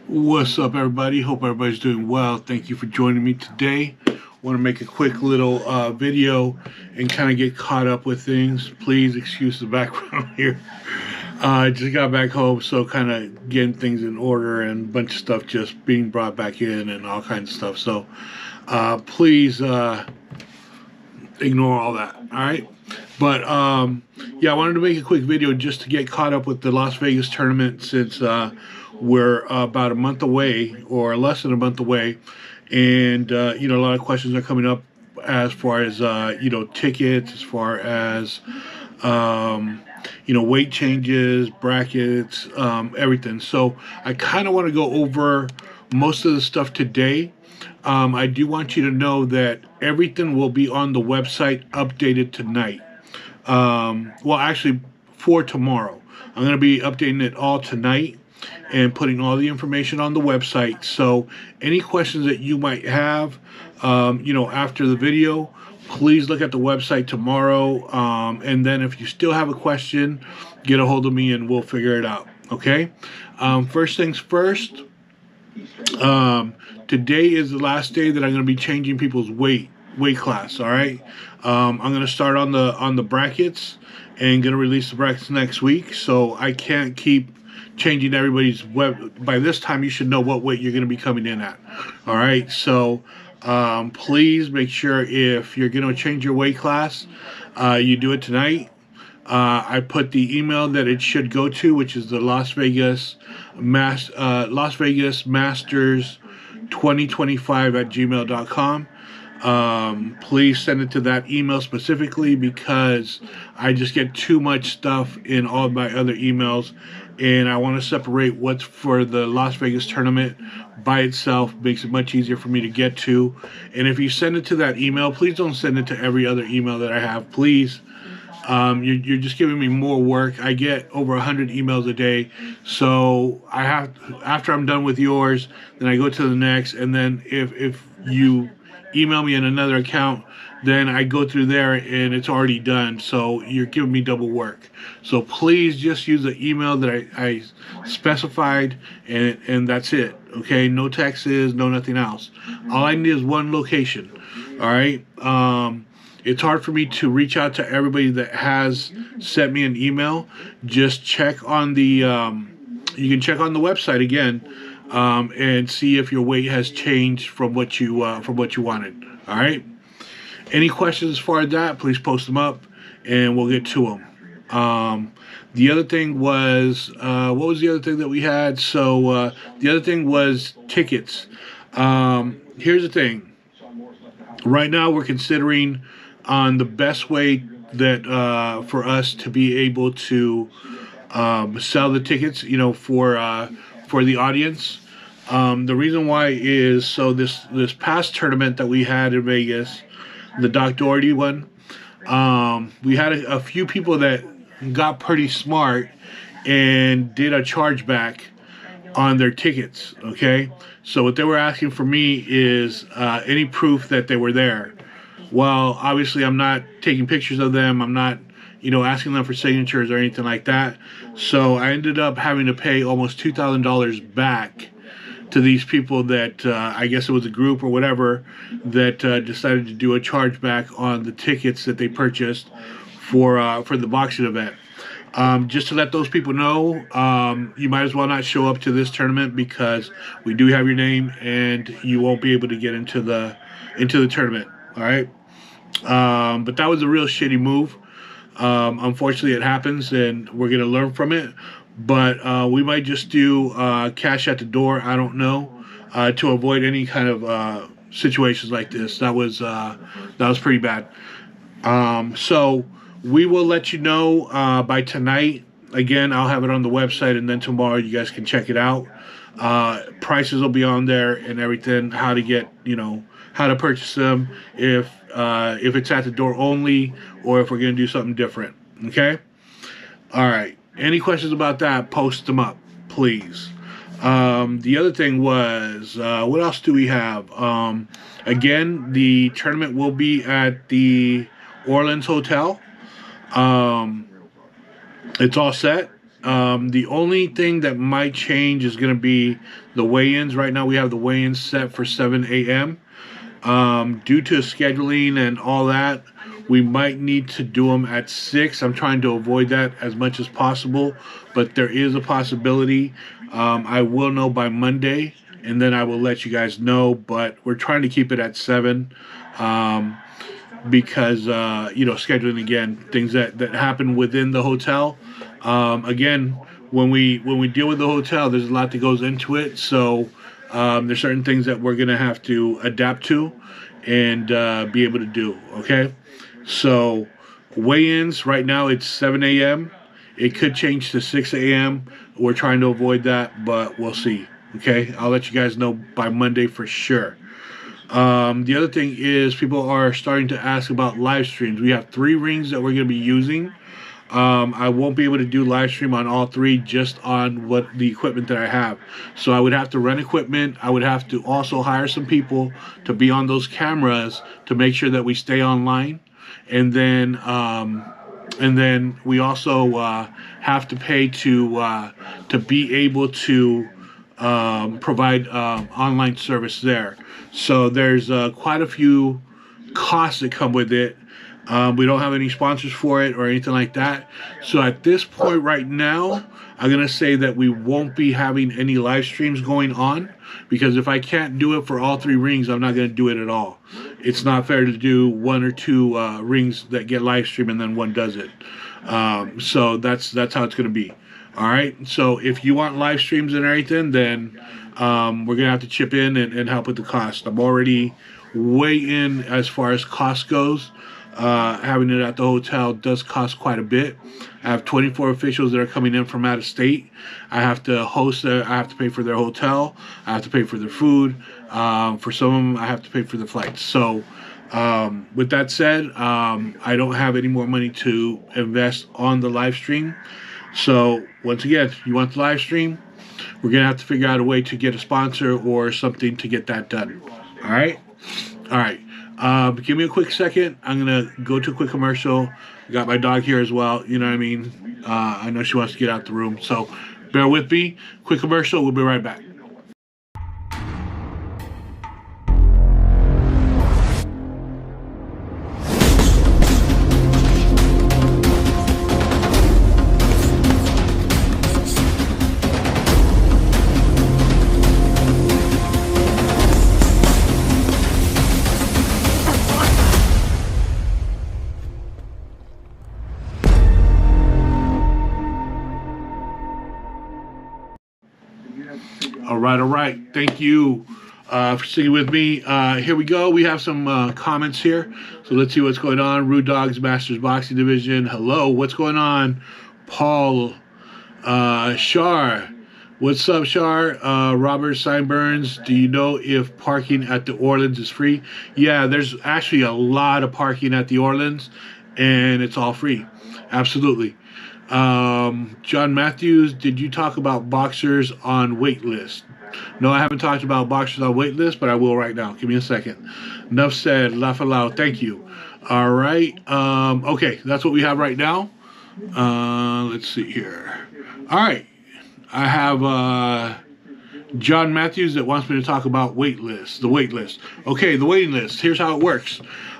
What's up, everybody? Hope everybody's doing well. Thank you for joining me today. Want to make a quick little video and kind of get caught up with things. Please excuse the background here. I just got back home, so kind of getting things in order and a bunch of stuff just being brought back in and all kinds of stuff. So please ignore all that. All right. But yeah, I wanted to make a quick video just to get caught up with the Las Vegas tournament since we're about a month away or less than a month away, and a lot of questions are coming up as far as tickets, as far as weight changes, brackets, everything. So I kind of want to go over most of the stuff today. I do want you to know that everything will be on the website updated tonight. Well, actually, for tomorrow. I'm going to be updating it all tonight and putting all the information on the website. So any questions that you might have, after the video, please look at the website tomorrow. And then if you still have a question, get a hold of me and we'll figure it out. Okay? First things first. Today is the last day that I'm going to be changing people's weight class. All right. I'm going to start on the brackets and going to release the brackets next week. So I can't keep changing everybody's by this time you should know what weight you're going to be coming in at. All right. So please make sure if you're going to change your weight class, you do it tonight. I put the email that it should go to, which is the Las Vegas Masters 2025 at gmail.com. Please send it to that email specifically because I just get too much stuff in all of my other emails, and I want to separate what's for the Las Vegas tournament by itself. Makes it much easier for me to get to. And if you send it to that email, please don't send it to every other email that I have, please. You're just giving me more work. I get over 100 emails a day, so I have, after I'm done with yours, then I go to the next, and then if you email me in another account, then I go through there and it's already done. So you're giving me double work. So please just use the email that I specified, and that's it. Okay, no texts, no nothing else. All I need is one location. All right. It's hard for me to reach out to everybody that has sent me an email. Just check on the, you can check on the website again, and see if your weight has changed from what you wanted. All right. Any questions as far as that, please post them up, and we'll get to them. The other thing was, what was the other thing that we had? So the other thing was tickets. Here's the thing. Right now, we're considering on the best way that for us to be able to sell the tickets, for the audience. The reason why is so this past tournament that we had in Vegas, the Doc Doherty one, we had a few people that got pretty smart and did a chargeback on their tickets. Okay, so what they were asking for me is any proof that they were there. Well, obviously, I'm not taking pictures of them. I'm not, asking them for signatures or anything like that. So I ended up having to pay almost $2,000 back to these people that I guess it was a group or whatever that decided to do a chargeback on the tickets that they purchased for the boxing event. Just to let those people know, you might as well not show up to this tournament because we do have your name and you won't be able to get into the tournament. All right. But that was a real shitty move. Unfortunately, it happens, and we're going to learn from it. But we might just do cash at the door. I don't know, to avoid any kind of situations like this. That was pretty bad. So we will let you know by tonight. Again, I'll have it on the website, and then tomorrow you guys can check it out. Prices will be on there and everything. How to get, how to purchase them. If it's at the door only, or if we're going to do something different. Okay? All right. Any questions about that, post them up, please. The other thing was, what else do we have? Again, the tournament will be at the Orleans Hotel. It's all set. The only thing that might change is going to be the weigh-ins. Right now we have the weigh-ins set for 7 a.m. Due to scheduling and all that, we might need to do them at 6. I'm trying to avoid that as much as possible, but there is a possibility. I will know by Monday, and then I will let you guys know, but we're trying to keep it at 7. Because scheduling, again, things that happen within the hotel. Again, when we deal with the hotel, there's a lot that goes into it. So there's certain things that we're gonna have to adapt to and be able to do. Okay, so weigh-ins right now it's 7 a.m. It could change to 6 a.m. We're trying to avoid that, but we'll see. Okay, I'll let you guys know by Monday for sure. The other thing is people are starting to ask about live streams. We have 3 rings that we're going to be using. I won't be able to do live stream on all 3, just on what the equipment that I have. So I would have to rent equipment. I would have to also hire some people to be on those cameras to make sure that we stay online. And then we also have to pay to be able to provide online service there. So there's quite a few costs that come with it. We don't have any sponsors for it or anything like that. So at this point right now, I'm going to say that we won't be having any live streams going on, because if I can't do it for all 3 rings, I'm not going to do it at all. It's not fair to do 1 or 2 rings that get live stream and then one does it. So that's how it's going to be. All right. So if you want live streams and everything, then we're going to have to chip in and help with the cost. I'm already way in as far as cost goes. Having it at the hotel does cost quite a bit. I have 24 officials that are coming in from out of state. I have to host I have to pay for their hotel. I have to pay for their food. For some of them, I have to pay for the flights. So with that said, I don't have any more money to invest on the live stream. So once again, you want the live stream, we're going to have to figure out a way to get a sponsor or something to get that done. All right? All right. Give me a quick second. I'm going to go to a quick commercial. Got my dog here as well. You know what I mean? I know she wants to get out the room. So bear with me. Quick commercial. We'll be right back. All right. Thank you for sticking with me. Here we go. We have some comments here. So let's see what's going on. Rude Dogs Masters Boxing Division. Hello. What's going on? Paul Shar. What's up, Shar? Robert Signburns. Do you know if parking at the Orleans is free? Yeah, there's actually a lot of parking at the Orleans, and it's all free. Absolutely. John Matthews, did you talk about boxers on wait list? No, I haven't talked about boxers on wait list, but I will right now. Give me a second. Enough said. Laugh aloud. Thank you. All right. Okay, that's what we have right now. Let's see here. All right. I have John Matthews that wants me to talk about the wait list. Okay, the waiting list. Here's how it works.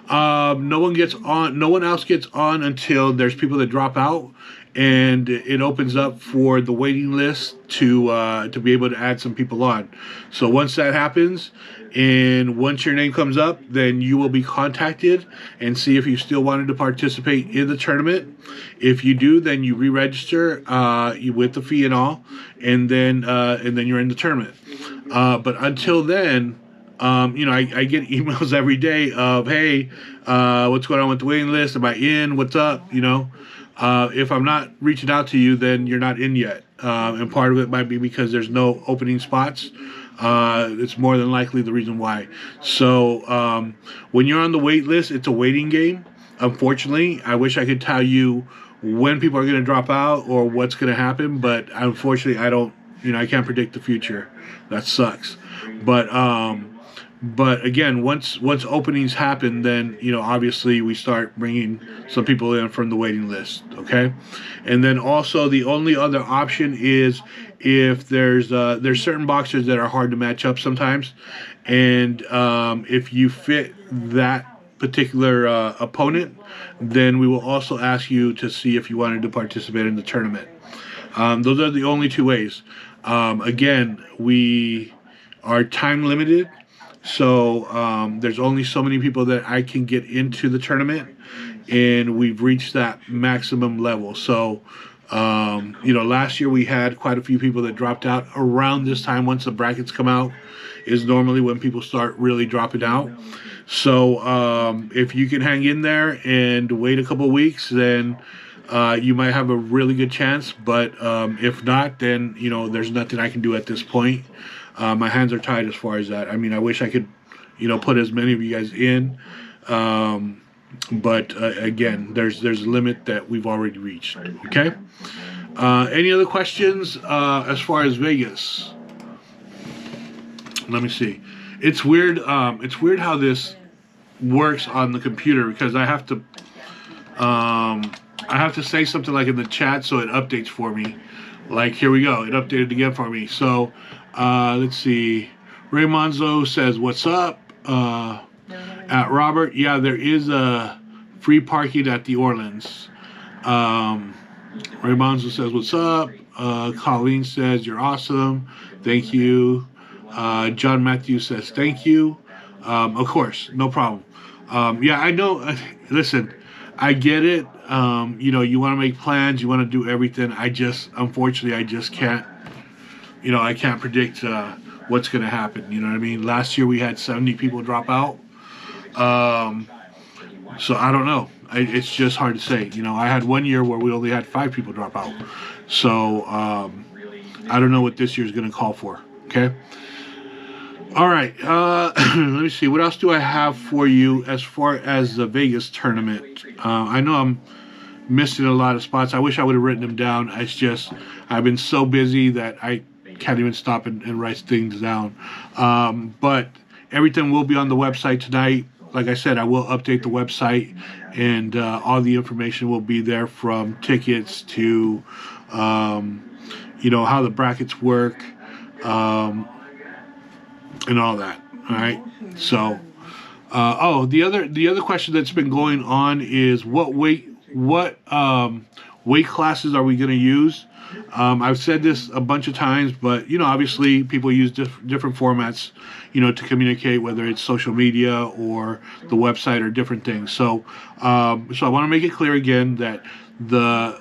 No one else gets on until there's people that drop out, and it opens up for the waiting list to be able to add some people on. So once that happens, and once your name comes up, then you will be contacted and see if you still wanted to participate in the tournament. If you do, then you re-register with the fee and all, and then you're in the tournament. But until then, I get emails every day of, hey, what's going on with the waiting list? Am I in? What's up? If I'm not reaching out to you, then you're not in yet. And part of it might be because there's no opening spots. It's more than likely the reason why. So when you're on the wait list, it's a waiting game. Unfortunately, I wish I could tell you when people are going to drop out or what's going to happen, but unfortunately, I don't. I can't predict the future. That sucks. But But again, once openings happen, then obviously we start bringing some people in from the waiting list. Okay, and then also the only other option is if there's certain boxers that are hard to match up sometimes, and if you fit that particular opponent, then we will also ask you to see if you wanted to participate in the tournament. Those are the only two ways. Again, we are time limited, so there's only so many people that I can get into the tournament, and we've reached that maximum level. So, last year we had quite a few people that dropped out around this time. Once the brackets come out, is normally when people start really dropping out. So, if you can hang in there and wait a couple weeks, then you might have a really good chance. But if not, then there's nothing I can do at this point. My hands are tied as far as that. I mean, I wish I could, put as many of you guys in. But again, there's a limit that we've already reached. Okay. Any other questions as far as Vegas? Let me see. It's weird. It's weird how this works on the computer, because I have to say something like in the chat so it updates for me. Like, here we go. It updated again for me. So let's see. Raymonzo says, "What's up?" At Robert, yeah, there is a free parking at the Orleans. Raymonzo says, "What's up?" Colleen says, "You're awesome. Thank you." John Matthews says, "Thank you." Of course, no problem. Yeah, I know. Listen, I get it. You want to make plans, you want to do everything. Unfortunately, I just can't. I can't predict what's going to happen. You know what I mean? Last year we had 70 people drop out. So I don't know. It's just hard to say. I had one year where we only had 5 people drop out. So I don't know what this year's going to call for. Okay. All right. Let me see. What else do I have for you as far as the Vegas tournament? I know I'm missing a lot of spots. I wish I would have written them down. It's just I've been so busy that I can't even stop and write things down. But everything will be on the website tonight. Like I said, I will update the website, and all the information will be there, from tickets to how the brackets work, and all that. All right. So, the other question that's been going on is what weight classes are we going to use? I've said this a bunch of times, but obviously people use different formats, to communicate, whether it's social media or the website or different things. So I want to make it clear again that the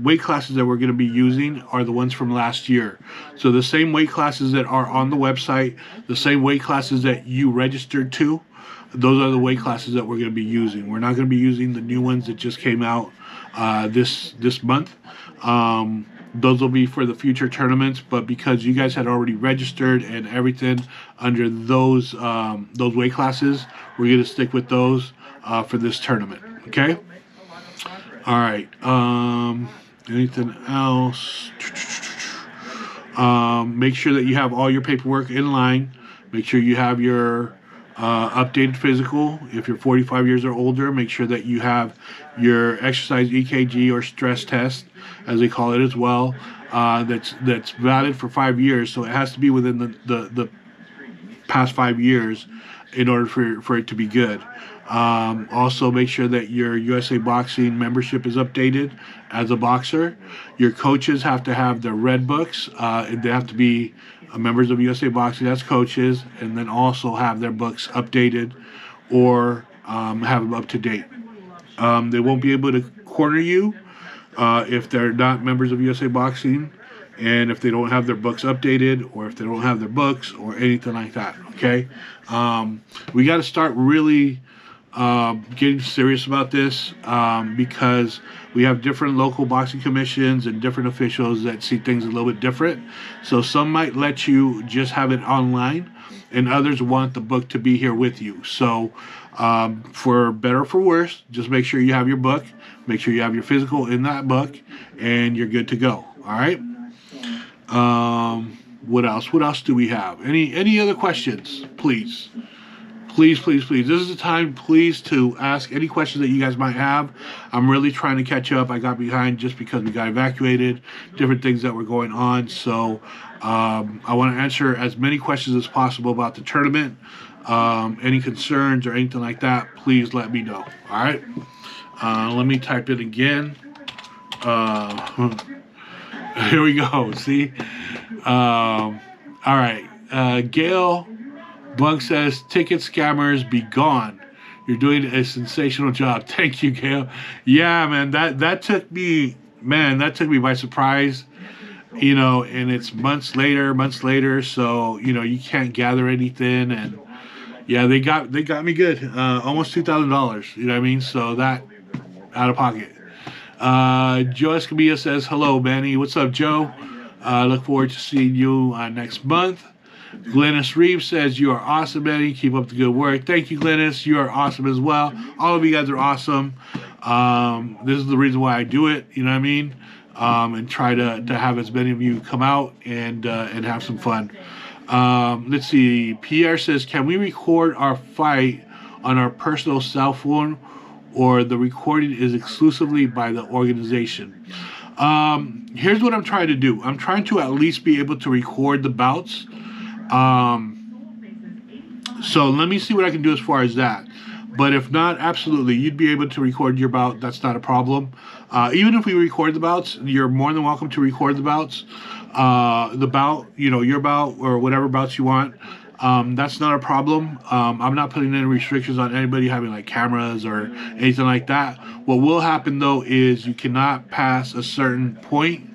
weight classes that we're going to be using are the ones from last year. So the same weight classes that are on the website, the same weight classes that you registered to, those are the weight classes that we're going to be using. We're not going to be using the new ones that just came out this month. Those will be for the future tournaments, but because you guys had already registered and everything under those weight classes, we're going to stick with those for this tournament. Okay. All right. Anything else? Make sure that you have all your paperwork in line. Make sure you have your updated physical. If you're 45 years or older, make sure that you have your exercise EKG or stress test, as they call it as well. That's valid for 5 years, so it has to be within the past 5 years in order for it to be good. Also, make sure that your USA Boxing membership is updated as a boxer. Your coaches have to have their red books. They have to be members of USA Boxing as coaches, and then also have their books updated or have them up to date. They won't be able to corner you if they're not members of USA Boxing, and if they don't have their books updated, or if they don't have their books or anything like that. Okay, we got to start really getting serious about this, because we have different local boxing commissions and different officials that see things a little bit different. So some might let you just have it online, and others want the book to be here with you. So for better or for worse, just make sure you have your book, make sure you have your physical in that book, and you're good to go. All right. What else? What else do we have? Any other questions? Please. Please, please, please. This is the time, please, to ask any questions that you guys might have. I'm really trying to catch up. I got behind just because we got evacuated, different things that were going on. So I want to answer as many questions as possible about the tournament. Any concerns or anything like that, please let me know. All right? Let me type it again. Here we go. See? All right. Gail Bug says, ticket scammers be gone. You're doing a sensational job. Thank you, Gail. Yeah, man, that took me by surprise. You know, and it's months later, so you know you can't gather anything, and yeah, they got me good. Almost $2,000. You know what I mean? So that out of pocket. Joe Escamilla says, hello, Manny. What's up, Joe? Look forward to seeing you next month. Glennis Reeves says, you are awesome, Manny. Keep up the good work. Thank you, Glennis. You are awesome as well. All of you guys are awesome. This is the reason why I do it, you know what I mean? And try to have as many of you come out and have some fun. Let's see. Pierre says, can we record our fight on our personal cell phone, or the recording is exclusively by the organization? Here's what I'm trying to do. I'm trying to at least be able to record the bouts. So let me see what I can do as far as that. But if not, absolutely, you'd be able to record your bout. That's not a problem. Even if we record the bouts, you're more than welcome to record the bouts. The bout, you know, your bout or whatever bouts you want. That's not a problem. I'm not putting any restrictions on anybody having like cameras or anything like that. What will happen though is you cannot pass a certain point,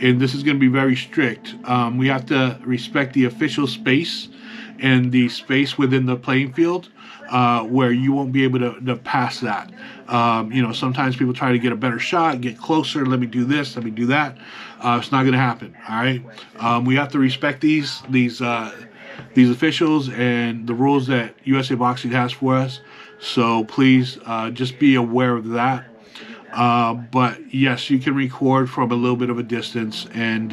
and this is going to be very strict. We have to respect the official space and the space within the playing field, where you won't be able to pass that. You know, sometimes people try to get a better shot, get closer, let me do this, let me do that. It's not going to happen, all right? We have to respect these officials and the rules that USA Boxing has for us. So please just be aware of that. But yes, you can record from a little bit of a distance, and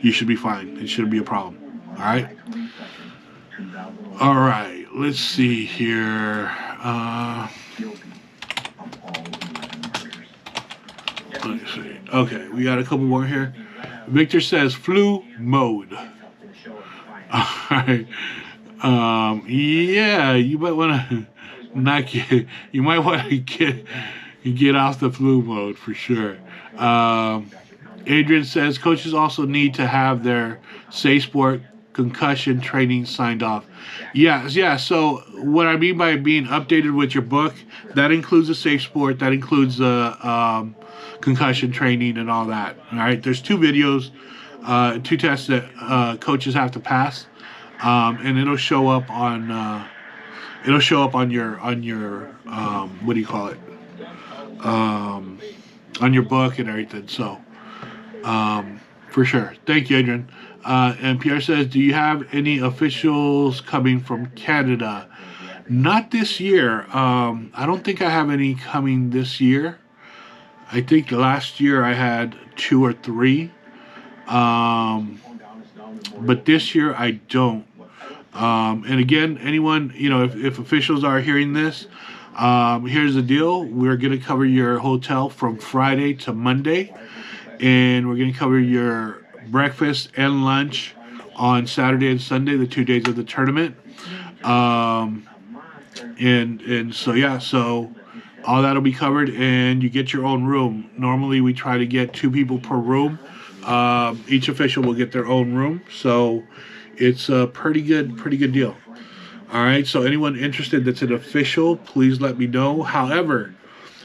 you should be fine. It shouldn't be a problem. All right. All right. Let's see here. Let's see. Okay, we got a couple more here. Victor says flu mode. All right. Yeah, you might want to not get. You might want to get off the flu mode for sure. Adrian says coaches also need to have their Safe Sport concussion training signed off. Yeah. So what I mean by being updated with your book, that includes the Safe Sport, that includes the concussion training and all that. All right. There's 2 videos, 2 tests that coaches have to pass, and it'll show up on your what do you call it? On your book and everything. So for sure. Thank you, Adrian. And Pierre says, do you have any officials coming from Canada? Not this year. I don't think I have any coming this year. I think last year I had 2 or 3. But this year I don't. And again, anyone, you know, if officials are hearing this, here's the deal. We're going to cover your hotel from Friday to Monday, and we're going to cover your breakfast and lunch on Saturday and Sunday, the 2 days of the tournament. And so, yeah, so all that'll be covered, and you get your own room. Normally we try to get 2 people per room. Each official will get their own room. So it's a pretty good deal. All right, so anyone interested that's an official, please let me know. However,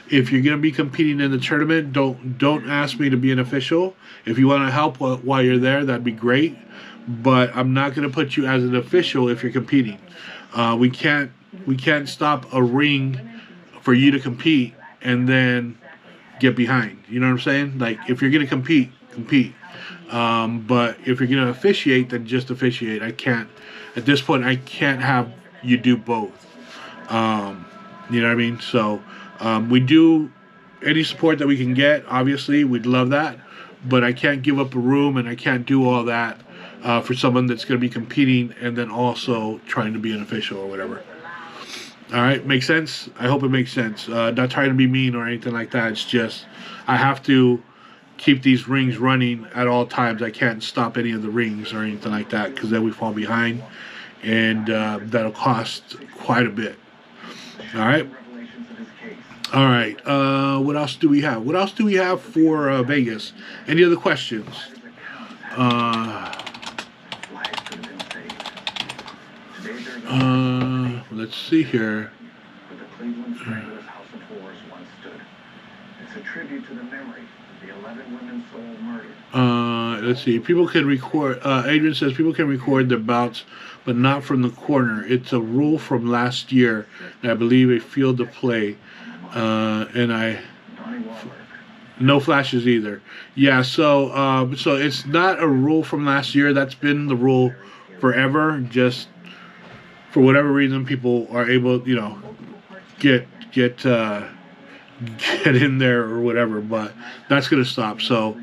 if you're going to be competing in the tournament, don't ask me to be an official. If you want to help while you're there, that'd be great. But I'm not going to put you as an official if you're competing. We can't stop a ring for you to compete and then get behind. You know what I'm saying? Like, if you're going to compete. But if you're going to officiate, then just officiate. I can't. At this point, I can't have you do both. You know what I mean? So we do any support that we can get. Obviously, we'd love that. But I can't give up a room, and I can't do all that for someone that's going to be competing and then also trying to be an official or whatever. All right, makes sense? I hope it makes sense. Not trying to be mean or anything like that. It's just I have to keep these rings running at all times. I can't stop any of the rings or anything like that because then we fall behind, and that'll cost quite a bit. All right. All right. What else do we have? What else do we have for Vegas? Any other questions? Let's see here. Let's see. People can record. Adrian says people can record their bouts, but not from the corner. It's a rule from last year, and I believe a field of play. No flashes either. Yeah. So it's not a rule from last year. That's been the rule forever. Just for whatever reason, people are able, get in there or whatever. But that's gonna stop. So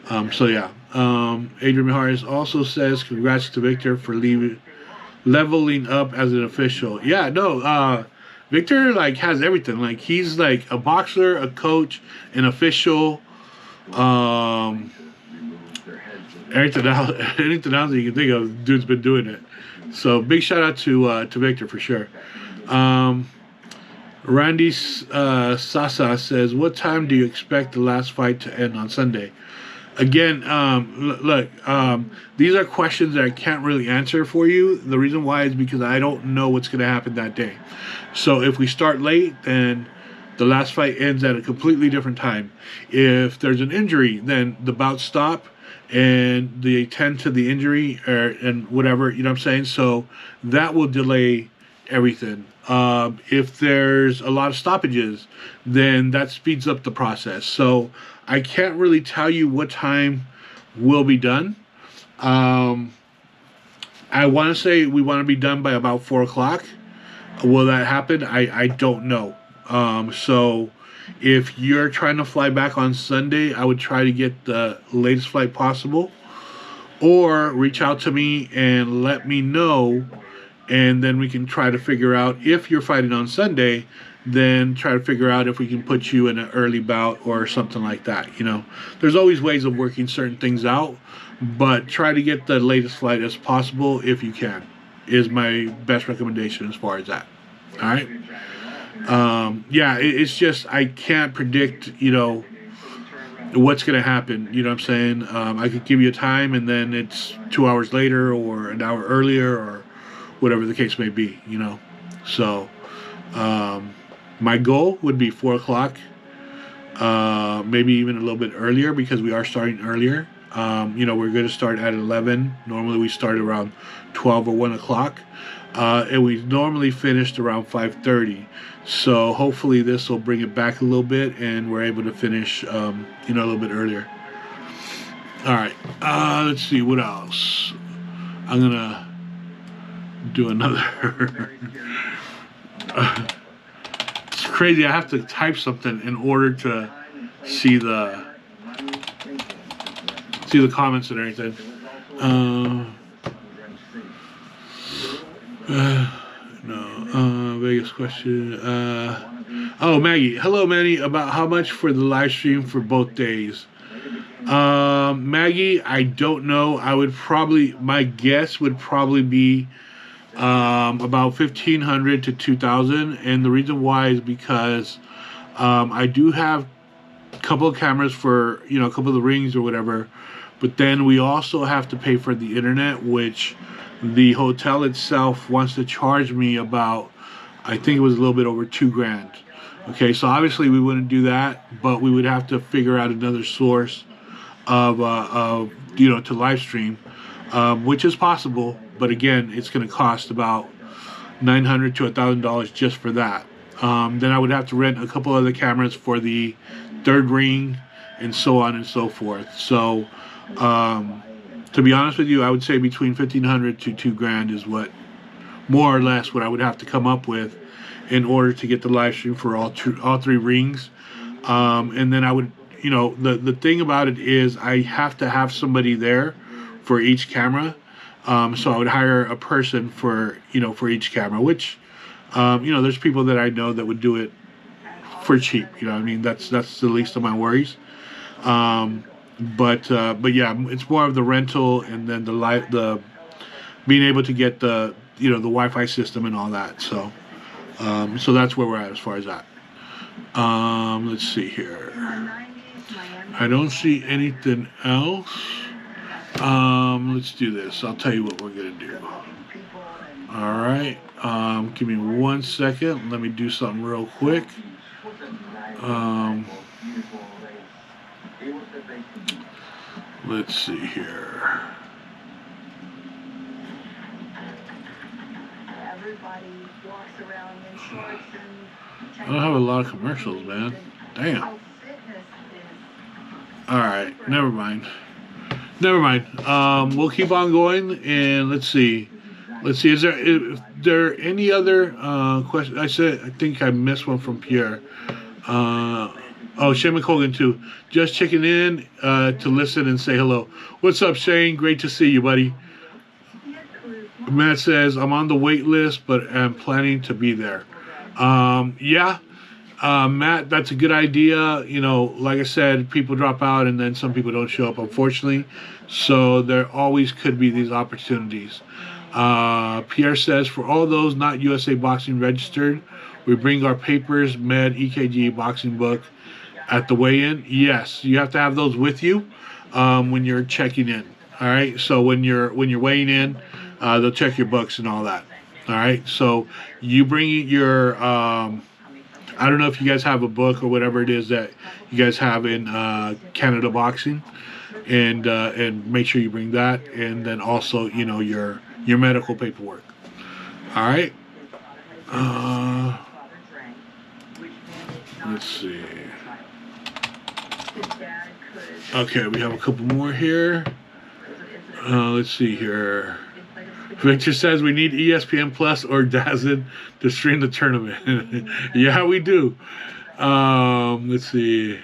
yeah. Adrian Mijares also says congrats to Victor for leveling up as an official. Yeah, no, Victor has everything. He's a boxer, a coach, an official, anything else that you can think of, dude's been doing it. So big shout out to Victor for sure. Randy Sasa says, what time do you expect the last fight to end on Sunday? Again, look, these are questions that I can't really answer for you. The reason why is because I don't know what's going to happen that day. So if we start late, then the last fight ends at a completely different time. If there's an injury, then the bouts stop and they tend to the injury and whatever, you know what I'm saying? So that will delay everything. If there's a lot of stoppages, then that speeds up the process. So I can't really tell you what time will be done. I want to say we want to be done by about 4 o'clock. Will that happen? I don't know. So if you're trying to fly back on Sunday, I would try to get the latest flight possible, or reach out to me and let me know, and then we can try to figure out if you're fighting on Sunday, then try to figure out if we can put you in an early bout or something like that. There's always ways of working certain things out, but try to get the latest flight as possible if you can, is my best recommendation as far as that. All right. Yeah, it's just I can't predict, what's going to happen. You know what I'm saying? I could give you a time and then it's 2 hours later or an hour earlier or whatever the case may be, So my goal would be 4 o'clock, maybe even a little bit earlier because we are starting earlier. We're going to start at 11. Normally we start around 12 or 1 o'clock. And we normally finished around 5:30. So hopefully this will bring it back a little bit and we're able to finish, a little bit earlier. All right. Let's see what else. I'm going to do another. It's crazy. I have to type something in order to see the comments and everything. Vegas question. Maggie. Hello, Manny. About how much for the live stream for both days? Maggie, I don't know. My guess would probably be about 1,500 to 2,000, and the reason why is because I do have a couple of cameras for a couple of the rings or whatever, but then we also have to pay for the internet, which the hotel itself wants to charge me about, I think it was a little bit over $2,000. Okay, so obviously we wouldn't do that, but we would have to figure out another source of to live stream, which is possible, but again, it's going to cost about $900 to $1,000 just for that. Then I would have to rent a couple other cameras for the third ring, and so on and so forth. So, to be honest with you, I would say between 1,500 to $2,000 is what, more or less, what I would have to come up with in order to get the live stream for all three rings. And then I would, the thing about it is I have to have somebody there for each camera. So I would hire a person for for each camera, which there's people that I know that would do it for cheap. I mean, that's the least of my worries. But yeah, it's more of the rental, and then the being able to get the the Wi-Fi system and all that. So so that's where we're at as far as that. Let's see here. I don't see anything else. Let's do this. I'll tell you what we're gonna do. All right. Give me 1 second. Let me do something real quick. Let's see here. I don't have a lot of commercials, man. Damn. Alright, never mind. We'll keep on going, and let's see. Is there any other questions? I think I missed one from Pierre. Shane McColgan too. Just checking in to listen and say hello. What's up, Shane? Great to see you, buddy. Matt says, I'm on the wait list, but I'm planning to be there. Matt, that's a good idea. Like I said, people drop out and then some people don't show up, unfortunately. So there always could be these opportunities. Pierre says, for all those not USA Boxing registered, we bring our papers, med, EKG, boxing book at the weigh-in. Yes, you have to have those with you when you're checking in. All right, so when you're weighing in, they'll check your books and all that. All right, so you bring your I don't know if you guys have a book or whatever it is that you guys have in Canada Boxing, and make sure you bring that, and then also your medical paperwork. All right. Let's see. Okay, we have a couple more here. Let's see here. Victor says we need ESPN Plus or DAZN to stream the tournament. Yeah, we do. Let's see.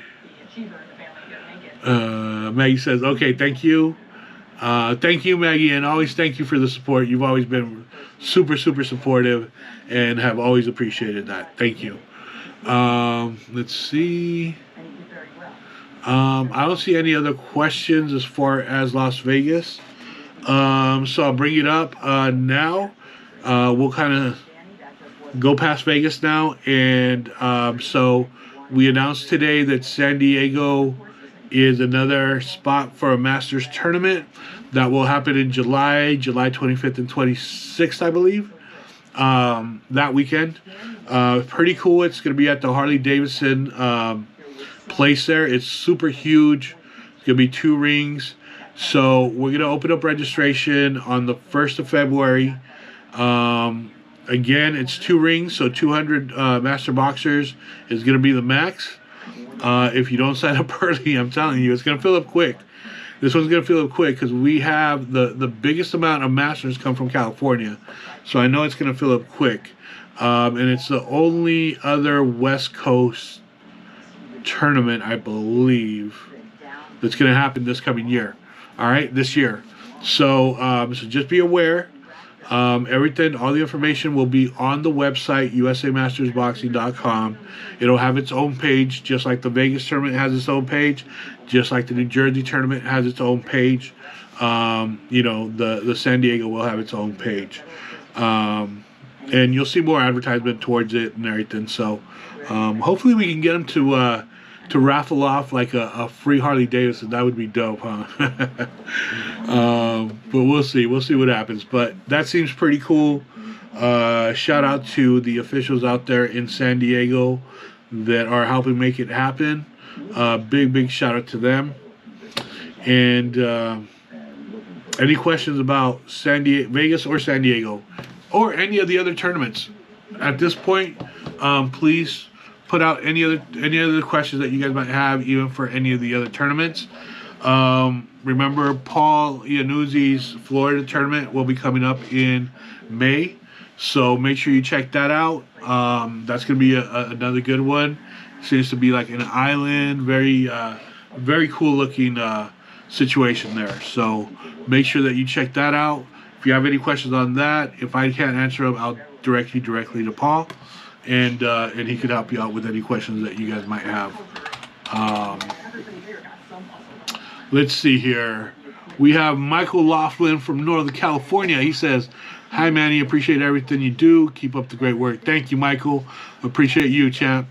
Maggie says, okay, thank you. Thank you, Maggie, and always thank you for the support. You've always been super, super supportive and have always appreciated that. Thank you. Let's see. I don't see any other questions as far as Las Vegas. So I'll bring it up now. We'll kind of go past Vegas now. And so we announced today that San Diego is another spot for a Masters tournament that will happen in July 25th and 26th, I believe. That weekend. Pretty cool. It's going to be at the Harley Davidson place there. It's super huge. It's going to be 2 rings. So we're going to open up registration on the 1st of February. Again, it's 2 rings, so 200 master boxers is going to be the max. If you don't sign up early, I'm telling you, it's going to fill up quick. This one's going to fill up quick because we have the biggest amount of masters come from California. So I know it's going to fill up quick. And it's the only other West Coast tournament, I believe, that's going to happen this coming year. All right, this year. So, so just be aware. Everything, all the information will be on the website, usamastersboxing.com. It'll have its own page, just like the Vegas tournament has its own page, just like the New Jersey tournament has its own page. The San Diego will have its own page. And you'll see more advertisement towards it and everything. So, hopefully we can get them to raffle off like a free Harley Davidson. That would be dope, huh? But we'll see what happens. But that seems pretty cool. Shout out to the officials out there in San Diego that are helping make it happen. Big shout out to them. And any questions about Vegas or San Diego or any of the other tournaments at this point, please put out any other questions that you guys might have, even for any of the other tournaments. Remember, Paul Iannuzzi's Florida tournament will be coming up in May, so make sure you check that out. That's going to be another good one. Seems to be like an island, very cool looking situation there. So make sure that you check that out. If If you have any questions on that, if I can't answer them, I'll direct you directly to Paul, and he could help you out with any questions that you guys might have. Let's see here. We have Michael Laughlin from Northern California. He says, "Hi, Manny. Appreciate everything you do. Keep up the great work." Thank you, Michael. Appreciate you, champ.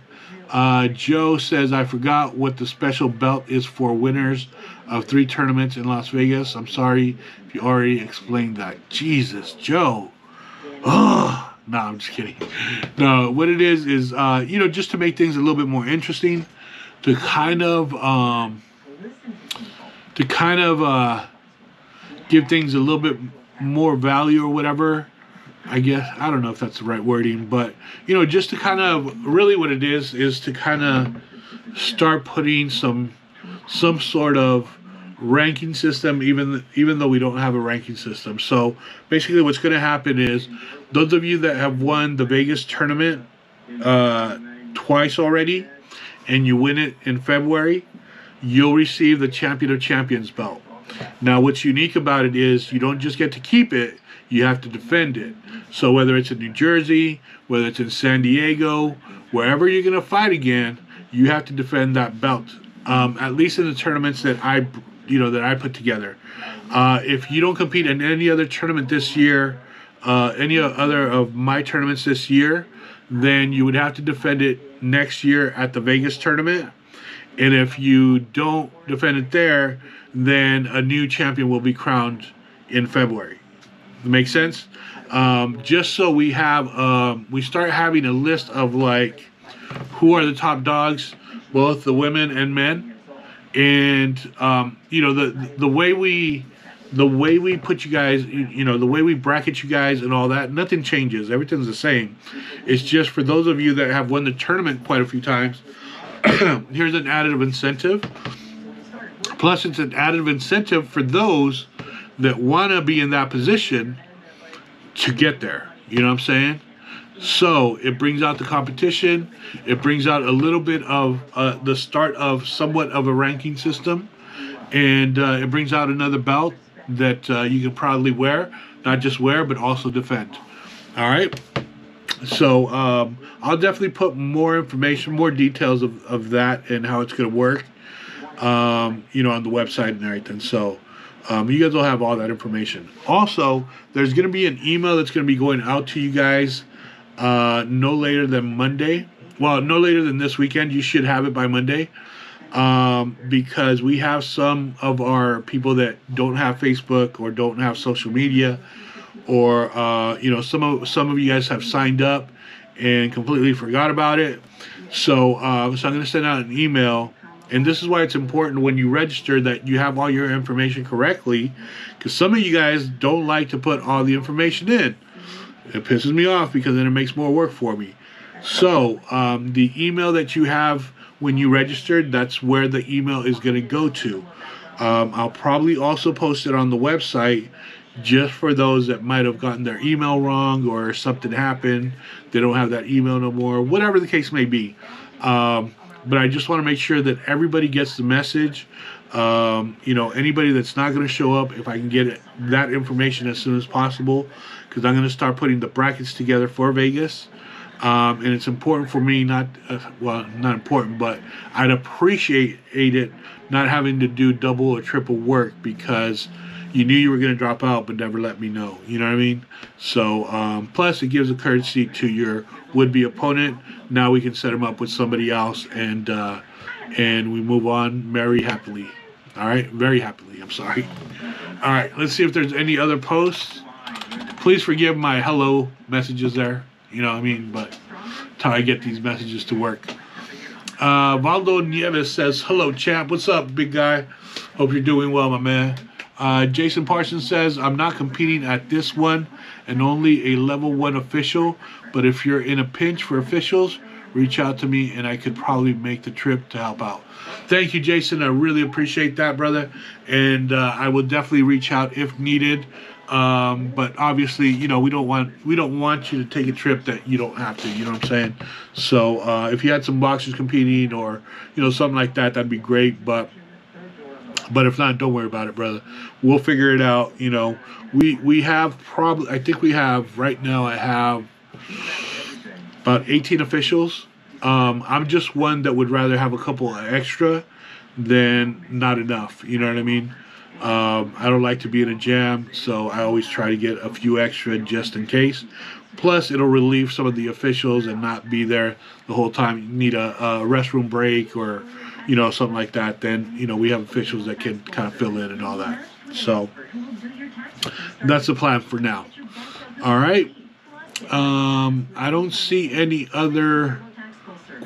Joe says, "I forgot what the special belt is for winners of 3 tournaments in Las Vegas. I'm sorry if you already explained that." Jesus, Joe. Oh, no, I'm just kidding. No, what it is, just to make things a little bit more interesting, to kind of give things a little bit more value or whatever. I guess, I don't know if that's the right wording, but, just to kind of, really what it is to kind of start putting some sort of ranking system, even though we don't have a ranking system. So basically what's going to happen is, those of you that have won the Vegas tournament twice already, and you win it in February, you'll receive the Champion of Champions belt. Now, what's unique about it is you don't just get to keep it, you have to defend it. So whether it's in New Jersey, whether it's in San Diego, wherever you're going to fight again, you have to defend that belt. At least in the tournaments that I put together. If you don't compete in any other tournament this year, any other of my tournaments this year, then you would have to defend it next year at the Vegas tournament. And if you don't defend it there, then a new champion will be crowned in February. Make sense? Just so we have, we start having a list of like who are the top dogs, both the women and men, and the way we put you guys, the way we bracket you guys and all that, nothing changes. Everything's the same. It's just for those of you that have won the tournament quite a few times. Here's an additive incentive. Plus, it's an additive incentive for those that want to be in that position to get there. You know what I'm saying? So it brings out the competition. It brings out a little bit of the start of somewhat of a ranking system. And it brings out another belt that you can probably wear. Not just wear, but also defend. All right? So I'll definitely put more information, more details of that and how it's going to work, on the website and everything. So you guys will have all that information. Also, there's going to be an email that's going to be going out to you guys no later than Monday. Well, no later than this weekend. You should have it by Monday, because we have some of our people that don't have Facebook or don't have social media, or some of you guys have signed up and completely forgot about it. So I'm going to send out an email. And this is why it's important when you register that you have all your information correctly, because some of you guys don't like to put all the information in. It pisses me off because then it makes more work for me. So the email that you have when you registered, that's where the email is going to go to. I'll probably also post it on the website just for those that might have gotten their email wrong or something happened. They don't have that email no more, whatever the case may be. But I just want to make sure that everybody gets the message. Anybody that's not going to show up, if I can get that information as soon as possible, because I'm going to start putting the brackets together for Vegas. And it's important for me, not important, but I'd appreciate it not having to do double or triple work, because you knew you were going to drop out but never let me know. You know what I mean? So, plus it gives a courtesy to your would-be opponent. Now we can set them up with somebody else, and we move on very happily. All right? Very happily. I'm sorry. All right. Let's see if there's any other posts. Please forgive my hello messages there. You know what I mean? But that's how I get these messages to work. Valdo Nieves says, "Hello, champ. What's up, big guy? Hope you're doing well, my man." Jason Parsons says, "I'm not competing at this one and only a level 1 official, but if you're in a pinch for officials, reach out to me and I could probably make the trip to help out." Thank you, Jason. I really appreciate that, brother. And I will definitely reach out if needed. But obviously, we don't want you to take a trip that you don't have to, you know what I'm saying? So if you had some boxers competing or, something like that, that'd be great. But But if not, don't worry about it, brother. We'll figure it out. You know, we have probably, I think we have right now, I have about 18 officials. I'm just one that would rather have a couple extra than not enough. You know what I mean? I don't like to be in a jam, so I always try to get a few extra just in case. Plus, it'll relieve some of the officials and not be there the whole time. You need a restroom break or, you know, something like that. Then, you know, we have officials that can kind of fill in and all that. So that's the plan for now. All right. I don't see any other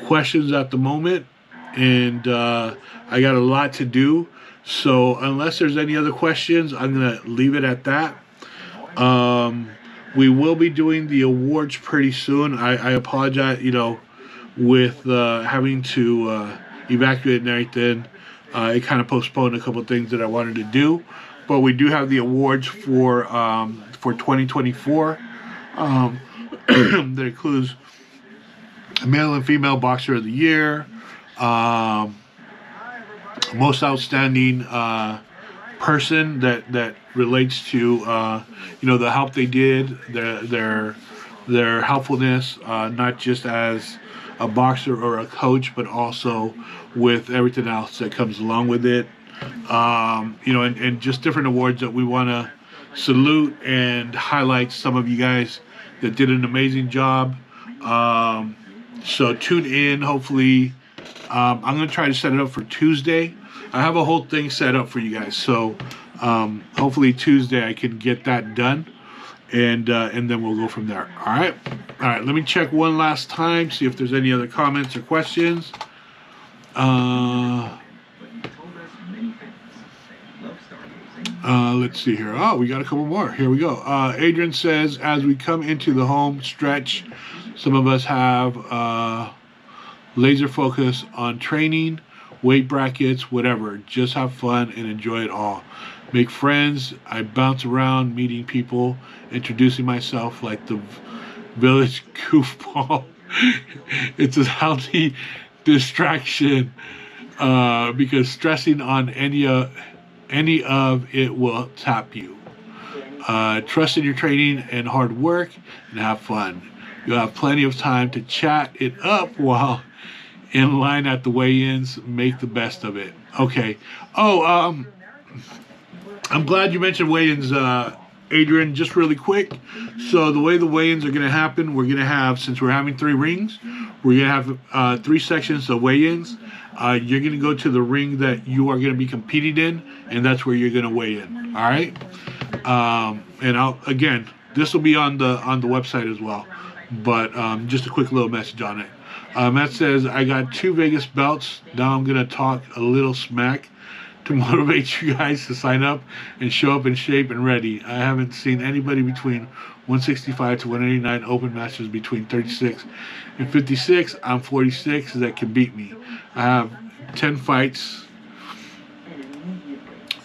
questions at the moment, and I got a lot to do. So unless there's any other questions, I'm gonna leave it at that. We will be doing the awards pretty soon. I apologize, you know, with having to evacuate and everything. It kind of postponed a couple of things that I wanted to do, but we do have the awards for 2024. That includes male and female boxer of the year, most outstanding person that relates to you know, the help they did, their helpfulness, not just as a boxer or a coach, but also with everything else that comes along with it. You know, and just different awards that we want to salute and highlight some of you guys that did an amazing job. So tune in. Hopefully, I'm going to try to set it up for Tuesday. I have a whole thing set up for you guys. So hopefully Tuesday I can get that done, and then we'll go from there. All right. Let me check one last time, see if there's any other comments or questions. Let's see here. Oh, we got a couple more. Here we go. Adrian says, as we come into the home stretch, some of us have laser focus on training, weight brackets, whatever. Just have fun and enjoy it all. Make friends. I bounce around, meeting people, introducing myself like the village goofball. It's a healthy distraction because stressing on any of it will tap you. Trust in your training and hard work and have fun. You'll have plenty of time to chat it up while in line at the weigh-ins. Make the best of it. Okay. Oh, I'm glad you mentioned weigh-ins, Adrian, just really quick. So the way the weigh-ins are going to happen, we're going to have, since we're having 3 rings, we're going to have 3 sections of weigh-ins. You're going to go to the ring that you are going to be competing in, and that's where you're going to weigh in. All right. And again, this will be on the website as well. But just a quick little message on it. Matt says, I got 2 Vegas belts. Now I'm going to talk a little smack to motivate you guys to sign up and show up in shape and ready. I haven't seen anybody between 165 to 189 open matches between 36 and 56. I'm 46 that can beat me. I have 10 fights.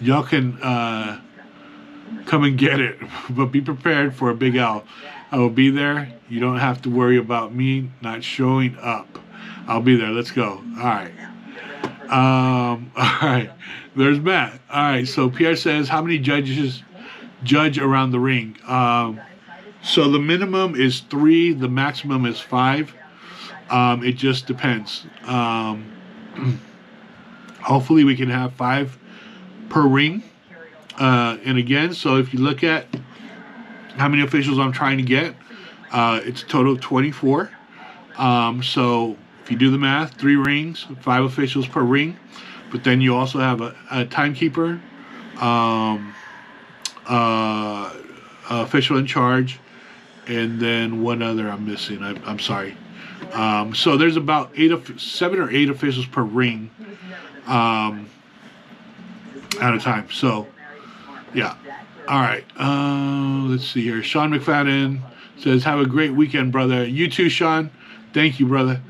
Y'all can come and get it, but be prepared for a big L. I will be there. You don't have to worry about me not showing up. I'll be there. Let's go. All right. All right. There's Matt. All right. So Pierre says, how many judges judge around the ring? So the minimum is 3. The maximum is 5. It just depends. Hopefully we can have 5 per ring. And again, so if you look at how many officials I'm trying to get, it's a total of 24. So if you do the math, 3 rings, 5 officials per ring, but then you also have a timekeeper, official in charge, and then one other I'm missing. I'm sorry. So there's about 7 or 8 officials per ring at a time. So yeah. All right. Let's see here. Sean McFadden says, have a great weekend, brother. You too, Sean. Thank you, brother.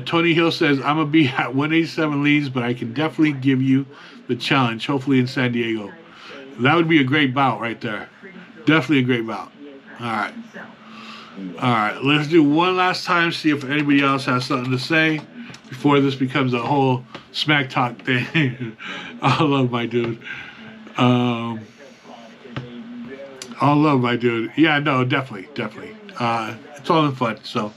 Tony Hill says, I'm going to be at 187 leads, but I can definitely give you the challenge, hopefully in San Diego. That would be a great bout right there. Definitely a great bout. All right. All right. Let's do one last time, see if anybody else has something to say before this becomes a whole smack talk thing. I love my dude. I love my dude. Yeah, no, definitely. It's all in fun. So,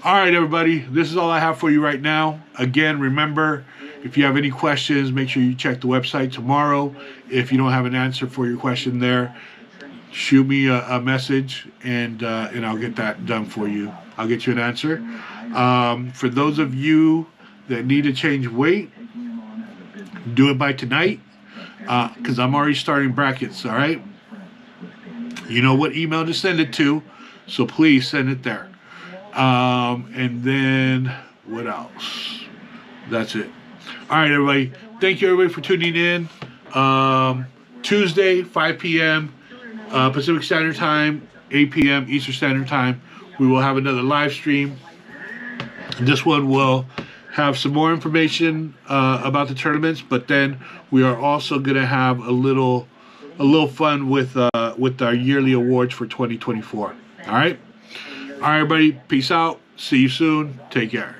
all right, everybody. This is all I have for you right now. Again, remember, if you have any questions, make sure you check the website tomorrow. If you don't have an answer for your question there, shoot me a message, and I'll get that done for you. I'll get you an answer. For those of you that need to change weight, do it by tonight, because I'm already starting brackets, all right? You know what email to send it to, so please send it there. And then, what else? That's it. All right, everybody. Thank you, everybody, for tuning in. Tuesday, 5 p.m. Pacific Standard Time, 8 p.m. Eastern Standard Time. We will have another live stream. This one will have some more information about the tournaments, but then we are also going to have a little fun with our yearly awards for 2024. All right, everybody. Peace out. See you soon. Take care.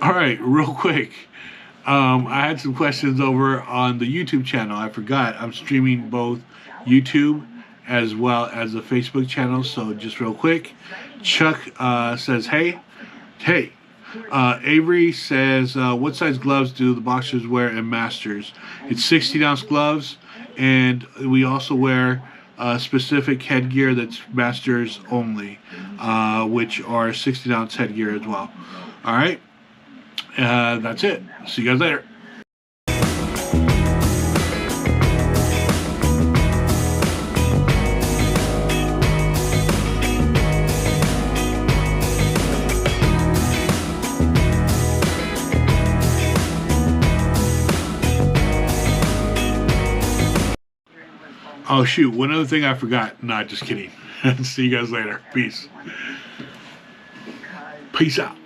All right, real quick. I had some questions over on the YouTube channel. I forgot I'm streaming both YouTube as well as the Facebook channel. So just real quick, Chuck says, hey. Avery says, what size gloves do the boxers wear in Masters? It's 16-ounce gloves, and we also wear specific headgear that's Masters only, which are 16-ounce headgear as well. All right. That's it. See you guys later. Oh, shoot. One other thing I forgot. Nah, just kidding. See you guys later. Peace. Peace out.